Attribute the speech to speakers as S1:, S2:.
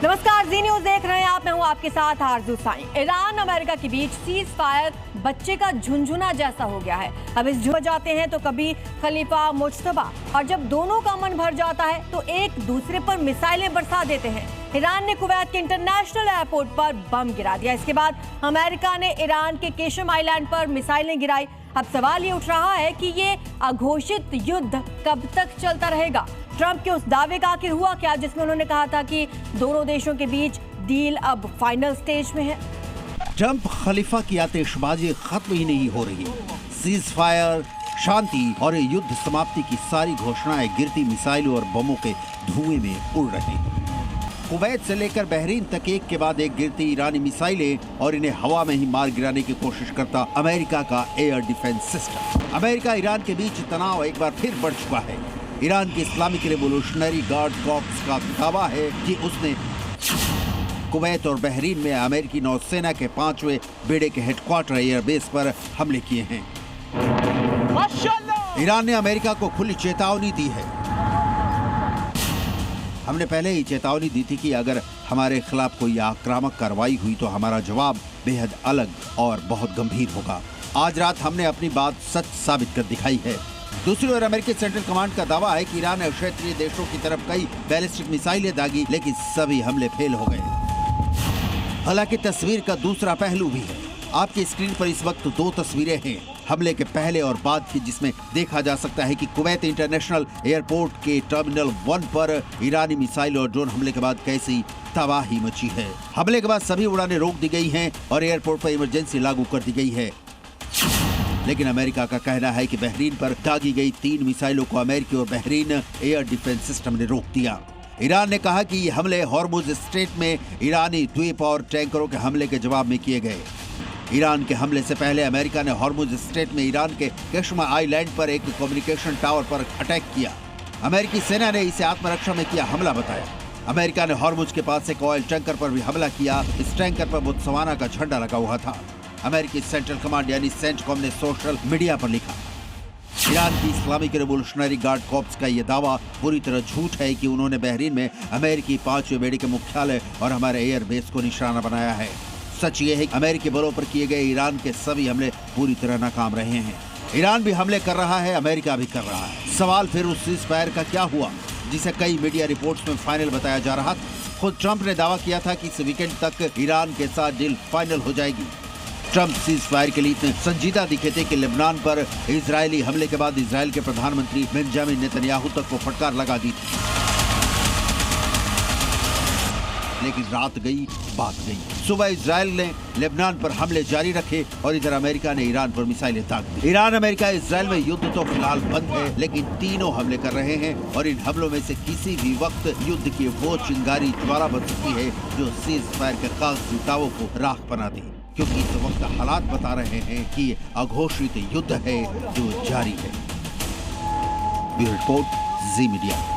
S1: नमस्कार, जी न्यूज देख रहे हैं आप। मैं हूं आपके साथ आरजू साई। ईरान अमेरिका के बीच सीज फायर बच्चे का झुनझुना जैसा हो गया है। अब इस झुम जाते हैं तो कभी खलीफा मुज्तबा, और जब दोनों का मन भर जाता है तो एक दूसरे पर मिसाइलें बरसा देते हैं। ईरान ने कुवैत के इंटरनेशनल एयरपोर्ट पर बम गिरा दिया। इसके बाद अमेरिका ने ईरान के केशम आइलैंड पर मिसाइलें गिराई। अब सवाल ये उठ रहा है कि ये अघोषित युद्ध कब तक चलता रहेगा। ट्रंप के उस दावे का आखिर हुआ क्या, जिसमें उन्होंने कहा था कि दोनों देशों के बीच डील अब फाइनल स्टेज में है।
S2: ट्रंप खलीफा की आतिशबाजी खत्म ही नहीं हो रही। सीज फायर, शांति और युद्ध समाप्ति की सारी घोषणाएं गिरती मिसाइलों और बमों के धुएं में उड़ रही हैं। कुवैत से लेकर बहरीन तक एक के बाद एक गिरती ईरानी मिसाइलें और इन्हें हवा में ही मार गिराने की कोशिश करता अमेरिका का air defence system. America Iran के बीच तनाव एक बार फिर बढ़ चुका है। ईरान की इस्लामिक रिवोल्यूशनरी गार्ड कॉर्प्स का दावा है कि उसने कुवैत और बहरीन में अमेरिकी नौसेना के 5वें बेड़े के हेडक्वार्टर एयरबेस पर हमले किए हैं। ईरान ने अमेरिका को खुली चेतावनी दी है। हमने पहले ही चेतावनी दी थी कि अगर हमारे खिलाफ कोई आक्रामक कार्रवाई हुई तो हमारा जवाब बेहद अलग और बहुत गंभीर होगा। आज रात हमने अपनी बात सच साबित कर दिखाई है। दूसरी ओर अमेरिकी सेंट्रल कमांड का दावा है कि ईरान ने क्षेत्रीय देशों की तरफ कई बैलिस्टिक मिसाइलें दागी, लेकिन सभी हमले फेल हो गए। हालांकि तस्वीर का दूसरा पहलू भी है। आपकी स्क्रीन पर इस वक्त 2 तस्वीरें हैं, हमले के पहले और बाद की, जिसमें देखा जा सकता है कि कुवैत इंटरनेशनल एयरपोर्ट के टर्मिनल 1 पर ईरानी मिसाइल और ड्रोन हमले के बाद कैसी तबाही मची है। हमले के बाद सभी उड़ानें रोक दी गई हैं और एयरपोर्ट पर इमरजेंसी लागू कर दी गई है। लेकिन अमेरिका का कहना है कि बहरीन पर दागी गई 3 मिसाइलों को अमेरिकी और बहरीन एयर डिफेंस सिस्टम ने रोक दिया। ईरान ने कहा कि ये हमले हॉर्मुज स्ट्रेट में ईरानी द्वीप और टैंकरों के हमले के जवाब में किए गए। ईरान के हमले से पहले अमेरिका ने हॉर्मुज स्ट्रेट में ईरान के केशम आइलैंड पर एक कम्युनिकेशन टावर पर अटैक किया। अमेरिकी सेना ने इसे आत्मरक्षा में किया हमला बताया। अमेरिका ने हॉर्मुज के पास एक ऑयल टैंकर पर भी हमला किया। इस टैंकर पर बोत्सवाना का झंडा लगा हुआ था। अमेरिकी सेंट्रल कमांड यानी सेंटकॉम ने सोशल मीडिया पर लिखा, ईरान की इस्लामिक रिवोल्यूशनरी गार्ड कॉर्प्स का यह दावा पूरी तरह झूठ है कि उन्होंने बहरीन में अमेरिकी 5वें बेड़े के मुख्यालय और हमारे एयरबेस को निशाना बनाया है। सच ये है कि अमेरिकी बलों पर किए गए ईरान के सभी हमले पूरी तरह नाकाम रहे हैं। ईरान भी हमले कर रहा है, अमेरिका भी कर रहा है। सवाल फिर उस सीज फायर का क्या हुआ, जिसे कई मीडिया रिपोर्ट्स में फाइनल बताया जा रहा था। खुद ट्रंप ने दावा किया था कि इस वीकेंड तक ईरान के साथ डील फाइनल हो जाएगी। ट्रंप सीज फायर के लिए इतने संजीदा दिखे थे कि लेबनान पर इजरायली हमले के बाद इजराइल के प्रधानमंत्री बेंजामिन नेतन्याहू तक को फटकार लगा दी थी। लेकिन रात गई बात गई। सुबह इजराइल ने लेबनान पर हमले जारी रखे और इधर अमेरिका ने ईरान पर मिसाइलें दाग दी। ईरान अमेरिका इजराइल में युद्ध तो फिलहाल बंद है, लेकिन तीनों हमले कर रहे हैं और इन हमलों में से किसी भी वक्त युद्ध की वो चिंगारी ज्वाला बन सकती है जो सीज फायर के खास जुटावों को राख बना दे, क्योंकि इस वक्त हालात बता रहे हैं कि ये अघोषित युद्ध है जो जारी है। ब्यूरो रिपोर्ट, जी मीडिया।